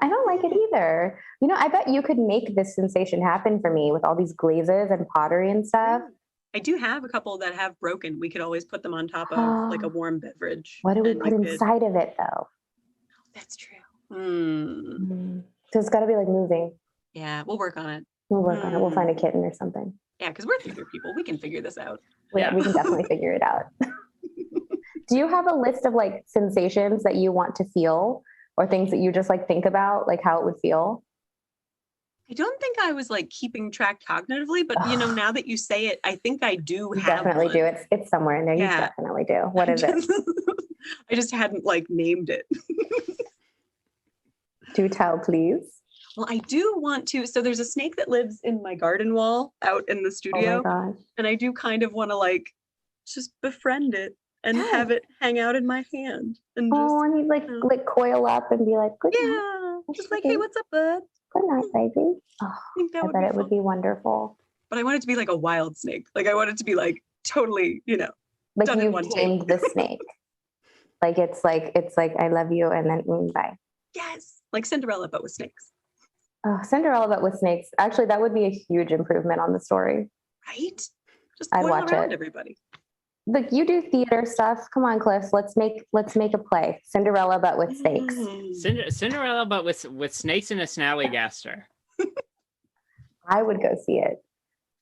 I don't like it either. I bet you could make this sensation happen for me with all these glazes and pottery and stuff. I do have a couple that have broken. We could always put them on top of a warm beverage. What do we put inside of it though? That's true. So it's got to be moving. Yeah, we'll work on it. We'll work on it. We'll find a kitten or something. Yeah, because we're theater people. We can figure this out. Yeah, we can definitely figure it out. Do you have a list of sensations that you want to feel or things that you just think about, how it would feel? I don't think I was keeping track cognitively, but now that you say it, I think I do have definitely one. Do. It's somewhere in there. Yeah. You definitely do. What is it? I just hadn't named it. Do tell, please. Well, I do want to. So there's a snake that lives in my garden wall out in the studio. Oh my gosh. And I do kind of want to just befriend it and have it hang out in my hand. And and he'd coil up and be like, good yeah. Just hey, what's up, bud? Good night, baby. Oh, I think that I would bet be it would fun. be wonderful. But I want it to be like a wild snake. Like I want it to be like totally, Like done in you've one take. tamed the snake. like it's like I love you and then bye. Yes, like Cinderella, but with snakes. Oh, Cinderella, but with snakes. Actually, that would be a huge improvement on the story. Right? Just I'd coil watch around it. everybody. Like you do theater stuff. Come on, Cliff. Let's make a play. Cinderella, but with snakes. Cinderella, but with snakes and a Snallygaster. I would go see it,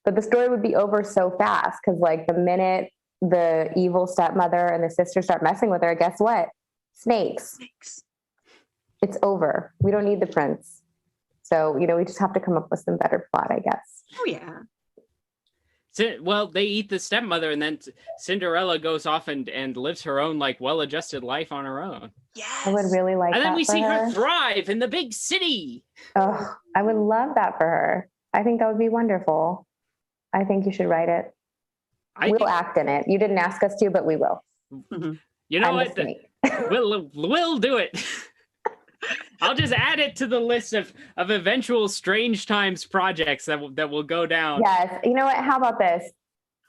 but the story would be over so fast because, like, the minute the evil stepmother and the sister start messing with her, guess what? Snakes. Snakes. It's over. We don't need the prince. So we just have to come up with some better plot, I guess. Oh yeah. Well, they eat the stepmother, and then Cinderella goes off and lives her own, like, well-adjusted life on her own. Yes. I would really like that. And then we for see her her thrive in the big city. Oh, I would love that for her. I think that would be wonderful. I think you should write it. We'll act in it. You didn't ask us to, but we will. Mm-hmm. You know what? We'll do it. I'll just add it to the list of eventual Strange Times projects that will go down. Yes. You know what? How about this?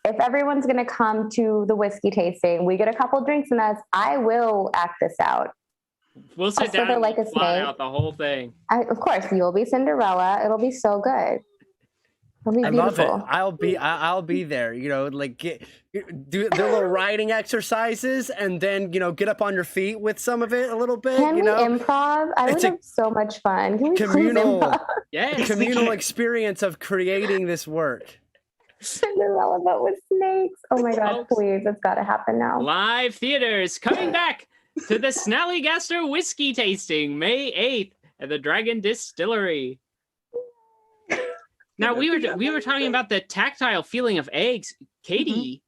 If everyone's going to come to the whiskey tasting, we get a couple drinks and I will act this out. We'll sit down and like plot out the whole thing. Of course, you'll be Cinderella. It'll be so good. It'll be beautiful. I love it. I'll be there. Like do the little riding exercises, and then get up on your feet with some of it a little bit. Can we improv? I would have so much fun. Can we communal, yes, communal experience of creating this work. Cinderella, but with snakes. Oh my God! Please, it's got to happen now. Live theaters coming back to the Snallygaster Whiskey Tasting, May 8th at the Dragon Distillery. Now we were talking about the tactile feeling of eggs. Katie,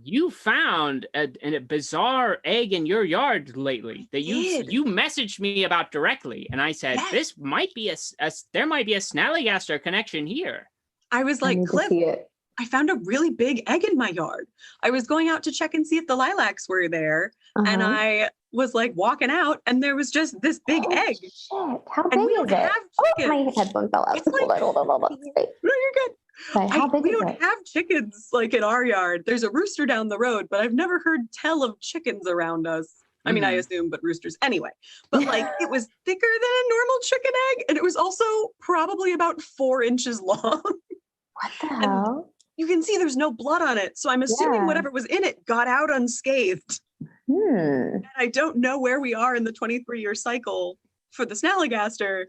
you found a bizarre egg in your yard lately that you messaged me about directly, and I said this might be there might be a Snallygaster connection here. I was like, Cliff, I found a really big egg in my yard. I was going out to check and see if the lilacs were there, and I was like walking out, and there was just this big egg. Shit. How big is it? Oh, my headphone fell out. It's like, hold on. No, you're good. Right, how big we is don't it? have chickens like in our yard. There's a rooster down the road, but I've never heard tell of chickens around us. I mean, I assume, but roosters anyway. But like, it was thicker than a normal chicken egg, and it was also probably about 4 inches long. What the hell? You can see there's no blood on it, so I'm assuming whatever was in it got out unscathed. And I don't know where we are in the 23-year cycle for the Snallygaster,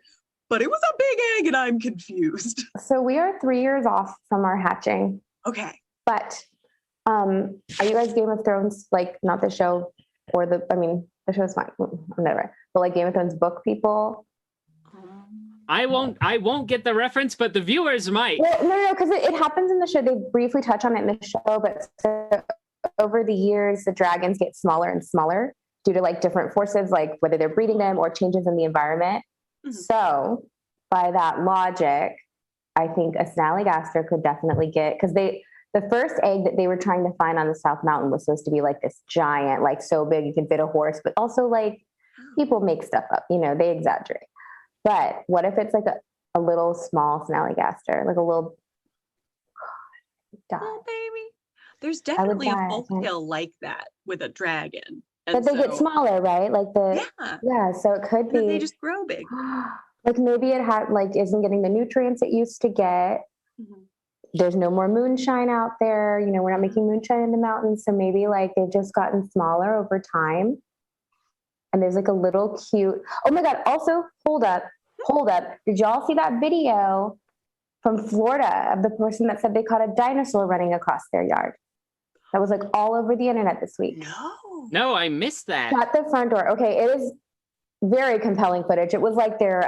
but it was a big egg, and I'm confused. So we are 3 years off from our hatching. Okay. But are you guys Game of Thrones, like, not the show or the show's fine, whatever, but like Game of Thrones book people? I won't get the reference, but the viewers might. Well, no, because it happens in the show. They briefly touch on it in the show, but over the years, the dragons get smaller and smaller due to like different forces, like whether they're breeding them or changes in the environment. So by that logic, I think a Snallygaster could definitely get, because the first egg that they were trying to find on the South Mountain was supposed to be like this giant, like so big you can fit a horse, but also like people make stuff up, they exaggerate. But what if it's like a little small Snallygaster, like a little oh, baby. There's definitely a folktale like that with a dragon. But they get smaller, right? Like so it could be. They just grow big. Like maybe it isn't getting the nutrients it used to get. There's no more moonshine out there. We're not making moonshine in the mountains. So maybe like they've just gotten smaller over time. And there's like a little cute, oh my God. Also, hold up. Did y'all see that video from Florida of the person that said they caught a dinosaur running across their yard? That was like all over the internet this week. No, I missed that. At the front door. Okay, it is very compelling footage. It was like their,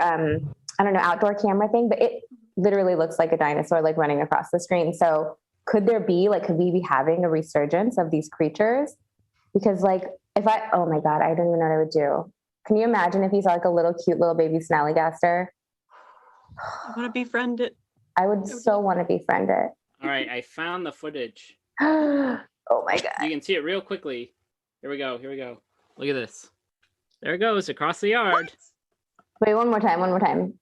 outdoor camera thing, but it literally looks like a dinosaur like running across the screen. So could we be having a resurgence of these creatures? Because like, oh my God, I don't even know what I would do. Can you imagine if you saw like a little cute little baby Snallygaster? I want to befriend it. I would so want to befriend it. All right, I found the footage. Oh my God. You can see it real quickly. Here we go. Look at this. There it goes across the yard. Wait, one more time.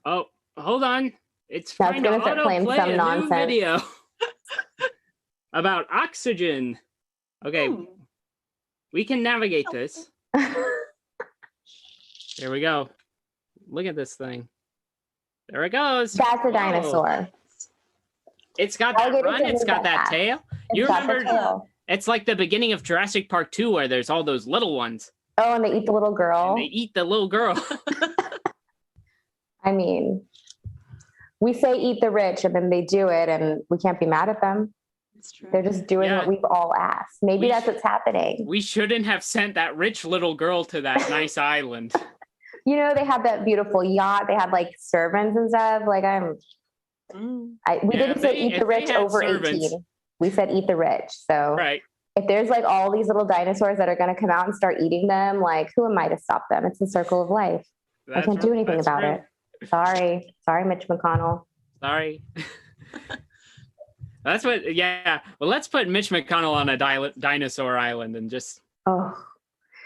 Oh, hold on. It's That's trying to gonna start playing autoplay some a new nonsense. video about oxygen. Okay, we can navigate this. Here we go. Look at this thing. There it goes. That's a Whoa. dinosaur. It's got that Alligators run. don't It's move got that that fast. tail. It's You got the remember? tail. It's like the beginning of Jurassic Park 2 where there's all those little ones. Oh, and they eat the little girl. And they eat the little girl. I mean, we say eat the rich, and then they do it, and we can't be mad at them. It's true. They're just doing Yeah. what we've all asked. Maybe that's what's happening. We shouldn't have sent that rich little girl to that nice island. You know, they had that beautiful yacht. They had like servants and stuff. Like we didn't say eat the rich over 18. We said eat the rich. So Right. if there's like all these little dinosaurs that are going to come out and start eating them, like who am I to stop them? It's the circle of life. I can't do anything about it. Sorry, Mitch McConnell. Sorry. That's what, yeah. Well, let's put Mitch McConnell on a dinosaur island and just Oh,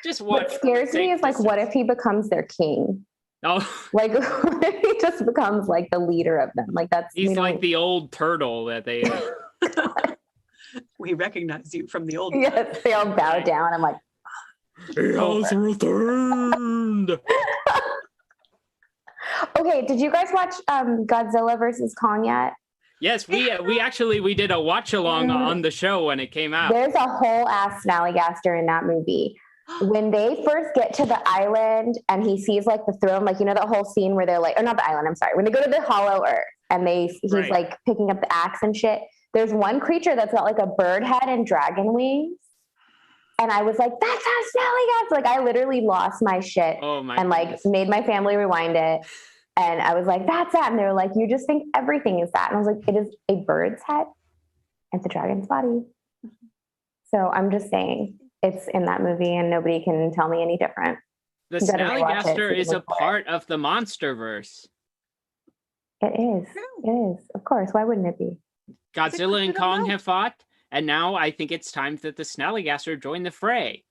watch. what scares me is like, what if he becomes their king? Oh, Like, what if he just becomes like the leader of them? Like that's he's like the old turtle that they. We recognize you from the old. Yes, they all bow down. I'm like, He has returned. okay. Did you guys watch Godzilla versus Kong yet? Yes, we did a watch along on the show when it came out. There's a whole ass Snallygaster in that movie. When they first get to the island and he sees like the throne, like, you know, that whole scene where they're like, or not the island, I'm sorry. When they go to the Hollow Earth and he's Right. like picking up the axe and shit. There's one creature that's got like a bird head and dragon wings. And I was like, that's how Snallygaster. Like I literally lost my shit Oh my! and like goodness. made my family rewind it. And I was like, that's that. And they were like, you just think everything is that. And I was like, it is a bird's head and the dragon's body. So I'm just saying it's in that movie and nobody can tell me any different. The You gotta rewatch it so Snallygaster you is can a look for it. part of the MonsterVerse. It is. It is. Of course. Why wouldn't it be? Godzilla and I don't Kong know. have fought, and now I think it's time that the Snallygaster join the fray.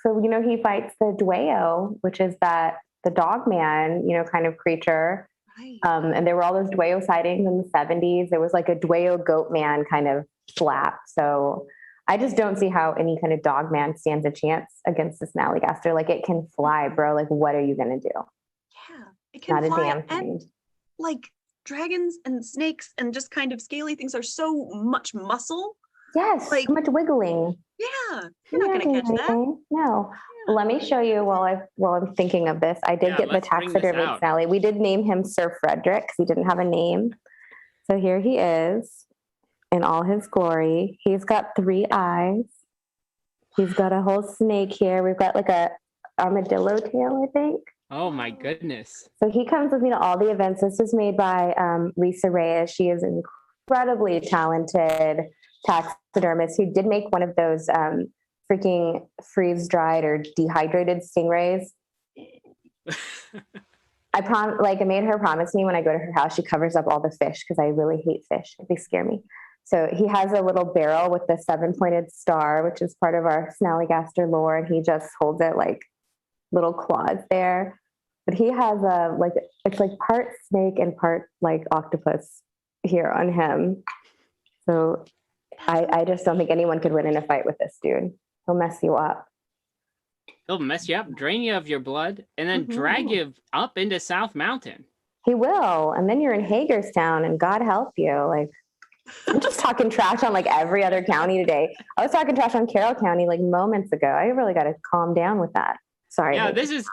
So, you know, he fights the Dwayyo, which is the dog man, you know, kind of creature. Right. And there were all those Dwayyo sightings in the 70s. There was like a Dwayyo goat man kind of slap. So I just don't see how any kind of dog man stands a chance against the Snallygaster. Like it can fly, bro. Like what are you going to do? Yeah, it can Not a fly, damn and thing. like dragons and snakes and just kind of scaly things are so much muscle. Yes. Like- so much wiggling. Yeah, you're not Yeah, gonna catch that. anything. No. Yeah. Let me show you while I'm thinking of this. I did Yeah, get the let's bring this taxidermy out. Snally. We did name him Sir Frederick because he didn't have a name. So here he is in all his glory. He's got 3 eyes. He's got a whole snake here. We've got like a armadillo tail, I think. Oh my goodness! So he comes with me to all the events. This was made by Lisa Reyes. She is an incredibly talented taxidermist who did make one of those freaking freeze-dried or dehydrated stingrays. I made her promise me when I go to her house, she covers up all the fish because I really hate fish. They scare me. So he has a little barrel with the 7-pointed star, which is part of our Snallygaster lore, and he just holds it like little claws there. But he has it's like part snake and part like octopus here on him. So I just don't think anyone could win in a fight with this dude. He'll mess you up. He'll mess you up, drain you of your blood, and then drag you up into South Mountain. He will. And then you're in Hagerstown and God help you. Like, I'm just talking trash on like every other county today. I was talking trash on Carroll County like moments ago. I really got to calm down with that. Sorry. Yeah, this is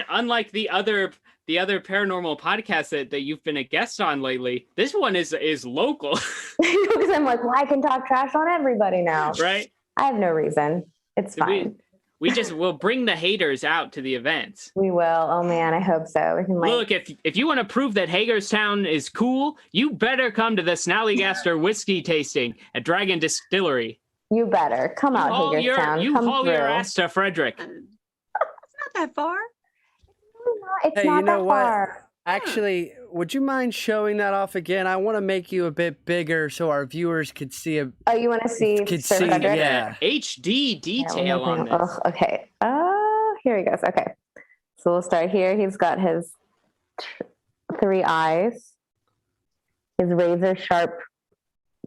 unlike the other paranormal podcasts that you've been a guest on lately. This one is local, Because I'm like, well, I can talk trash on everybody now. right? I have no reason. It's fine. We just will bring the haters out to the events. We will. Oh man, I hope so. We can Look, if you want to prove that Hagerstown is cool, you better come to the Snallygaster Whiskey Tasting at Dragon Distillery. you better come out, Hagerstown. You come haul through. your ass to Frederick. It's not that far. It's Hey, not you know that what? far. Actually, would you mind showing that off again? I want to make you a bit bigger so our viewers could see a Oh, you want to see could Sir see, Frederick? yeah. HD Yeah, detail we'll on make him- this. ugh, okay. Here he goes. Okay. So we'll start here. He's got his 3 eyes, his razor sharp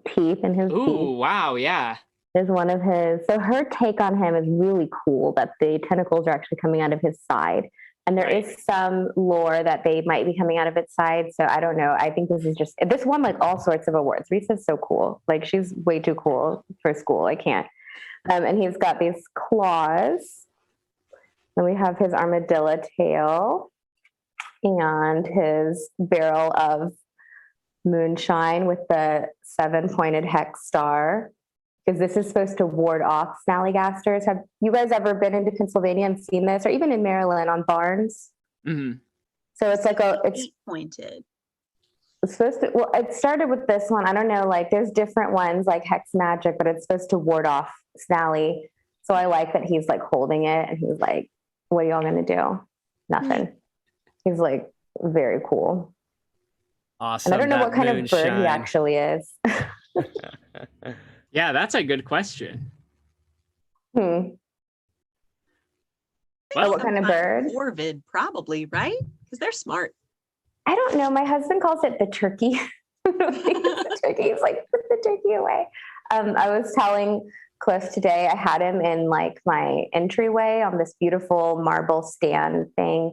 teeth in his Ooh, teeth. wow, yeah. There's one of his. So her take on him is really cool that the tentacles are actually coming out of his side. And there is some lore that they might be coming out of its side. So I don't know. I think this won like all sorts of awards. Risa's so cool. Like she's way too cool for school. I can't. And he's got these claws. Then we have his armadillo tail and his barrel of moonshine with the 7-pointed hex star. Because this is supposed to ward off snallygasters. Have you guys ever been into Pennsylvania and seen this, or even in Maryland on barns? Mm-hmm. So it's like it's 8-pointed. It's supposed to. Well, it started with this one. I don't know. Like, there's different ones like hex magic, but it's supposed to ward off Snally. So I like that he's like holding it, and he's like, "What are y'all gonna do? Nothing." He's like very cool. Awesome. And I don't know what kind of bird he actually is. Yeah, that's a good question. Well, what kind of bird? Corvid, probably, right? Because they're smart. I don't know. My husband calls it the turkey. The turkey. He's like, put the turkey away. I was telling Cliff today, I had him in like my entryway on this beautiful marble stand thing.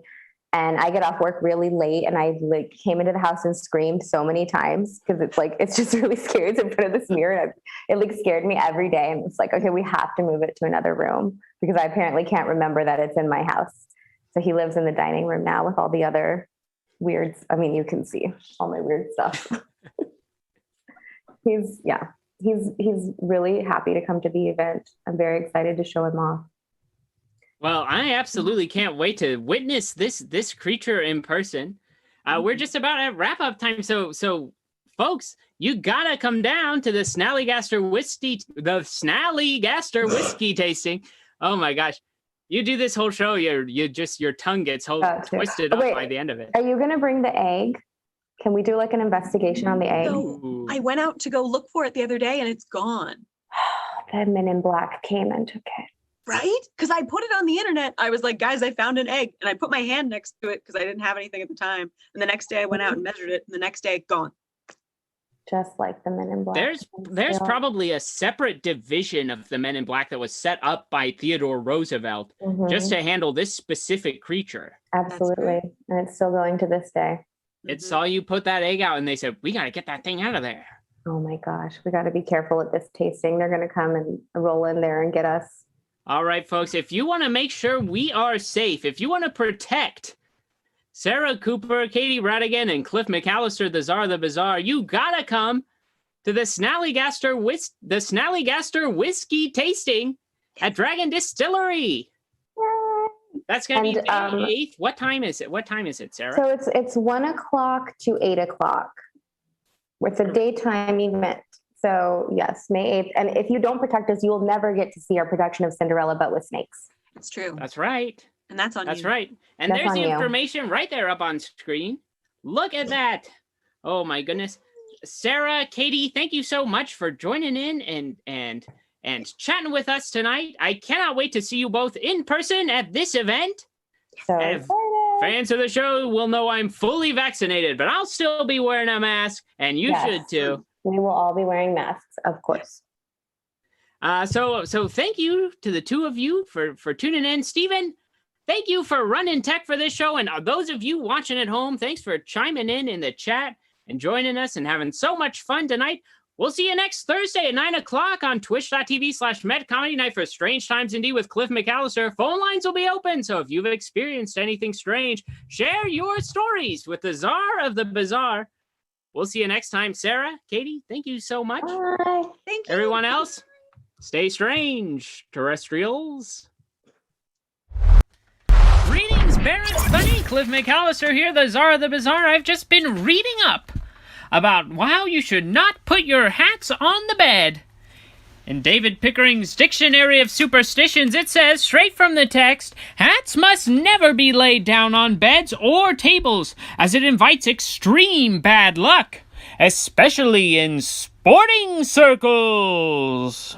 And I get off work really late, and I like came into the house and screamed so many times because it's just really scary in front of this mirror. And it like scared me every day. And it's like, okay, we have to move it to another room because I apparently can't remember that it's in my house. So he lives in the dining room now with all the other weirds. I mean, you can see all my weird stuff. He's really happy to come to the event. I'm very excited to show him off. Well, I absolutely can't wait to witness this creature in person. We're just about at wrap-up time, so folks, you gotta come down to the Snallygaster Whiskey Tasting. Oh my gosh, you do this whole show, your tongue gets twisted up by the end of it. Are you gonna bring the egg? Can we do like an investigation on the egg? No, I went out to go look for it the other day, and it's gone. The Men in Black came and took it. Right? Because I put it on the internet. I was like, guys, I found an egg. And I put my hand next to it because I didn't have anything at the time. And the next day I went out and measured it. And the next day, gone. Just like the Men in Black. There's probably a separate division of the Men in Black that was set up by Theodore Roosevelt just to handle this specific creature. Absolutely. And it's still going to this day. It saw you put that egg out and they said, we got to get that thing out of there. Oh my gosh. We got to be careful at this tasting. They're going to come and roll in there and get us. All right, folks, if you want to make sure we are safe, if you want to protect Sarah Cooper, Katie Rattigan, and Cliff McCallister, the Czar of the Bazaar, you gotta come to the Snallygaster Whiskey Tasting at Dragon Distillery. Yay. That's going to be May 8th. What time is it, Sarah? So it's 1 o'clock to 8 o'clock. It's a daytime event. So yes, May 8th. And if you don't protect us, you will never get to see our production of Cinderella, but with snakes. It's true. That's right. And that's on you. That's right. And there's the information right there up on screen. Look at that. Oh my goodness. Sarah, Katie, thank you so much for joining in and chatting with us tonight. I cannot wait to see you both in person at this event. So excited. Fans of the show will know I'm fully vaccinated, but I'll still be wearing a mask, and you should too. We will all be wearing masks, of course. So thank you to the two of you for tuning in. Steven, thank you for running tech for this show. And those of you watching at home, thanks for chiming in the chat and joining us and having so much fun tonight. We'll see you next Thursday at 9 o'clock on twitch.tv/Med Comedy Night for Strange Times Indeed with Cliff McCallister. Phone lines will be open, so if you've experienced anything strange, share your stories with the Czar of the Bazaar. We'll see you next time. Sarah, Katie, thank you so much. Bye. Thank you. Everyone else, stay strange, terrestrials. Greetings, Barrett's Bunny. Cliff McCallister here, the Czar of the Bazaar. I've just been reading up about how you should not put your hats on the bed. In David Pickering's Dictionary of Superstitions, it says, straight from the text, hats must never be laid down on beds or tables, as it invites extreme bad luck, especially in sporting circles.